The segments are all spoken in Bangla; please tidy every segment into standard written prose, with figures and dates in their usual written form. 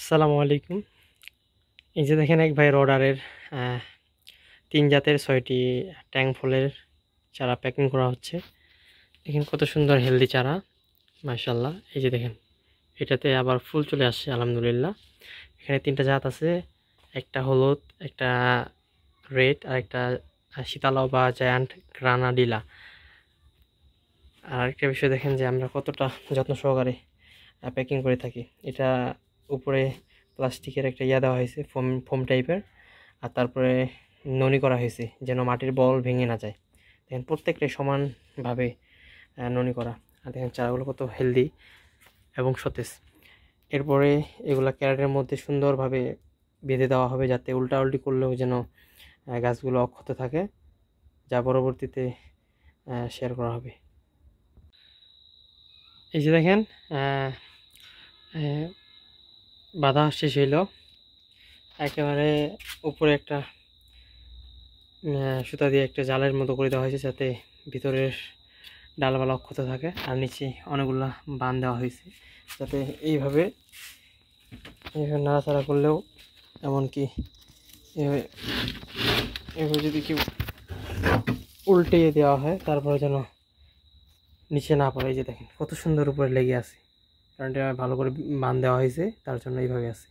আসসালামু আলাইকুম। এই যে দেখেন এক ভাইয়ের অর্ডারের ৩ জাতের ৬টি ট্যাঙ্ক ফুলের চারা প্যাকিং করা হচ্ছে। দেখেন কত সুন্দর হেলদি চারা, মাশাআল্লাহ। এই যে দেখেন এটাতে আবার ফুল চলে আসছে আলহামদুলিল্লাহ। এখানে ৩টা জাত আছে, একটা হলুদ, একটা রেড আর একটা সীতালাও বা জায়ান্ট গ্রানাডিলা। আর একটা বিষয় দেখেন যে আমরা কতটা যত্ন সহকারে প্যাকিং করে থাকি। এটা উপরে প্লাস্টিকের একটা দেওয়া হয়েছে, ফোম ফোম টাইপের, আর তারপরে ননি করা হয়েছে যেন মাটির বল ভেঙে না যায়। দেখেন প্রত্যেকটাই সমানভাবে ননি করা। আর দেখেন চারাগুলো কত হেলদি এবং সতেজ। এরপরে এগুলা ক্যারেটের মধ্যে সুন্দরভাবে বেঁধে দেওয়া হবে যাতে উল্টাউল্টি করলেও যেন গাছগুলো অক্ষত থাকে, যা পরবর্তীতে শেয়ার করা হবে। এই যে দেখেন বাধা শেষ হইল, একেবারে উপরে একটা সুতা দিয়ে একটা জালের মতো করে দেওয়া হয়েছে যাতে ভিতরের ডালপালা অক্ষত থাকে, আর নিচে অনেকগুলো বান দেওয়া হয়েছে যাতে এইভাবে নাড়াচাড়া করলেও, এমনকি এভাবে যদি কেউ উল্টে দেওয়া হয় তারপরে যেন নিচে না পড়ে। এই যে দেখেন কত সুন্দর উপরে লেগে আছে, কারণ এটা ভালো করে বান দেওয়া হয়েছে, তার জন্য এইভাবে আছে।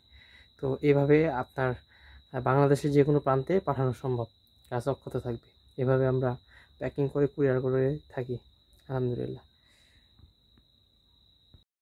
তো এইভাবে আপনার বাংলাদেশের যে কোনো প্রান্তে পাঠানো সম্ভব, গাছ অক্ষত থাকবে। এভাবে আমরা প্যাকিং করে কুরিয়ার করে থাকি আলহামদুলিল্লাহ।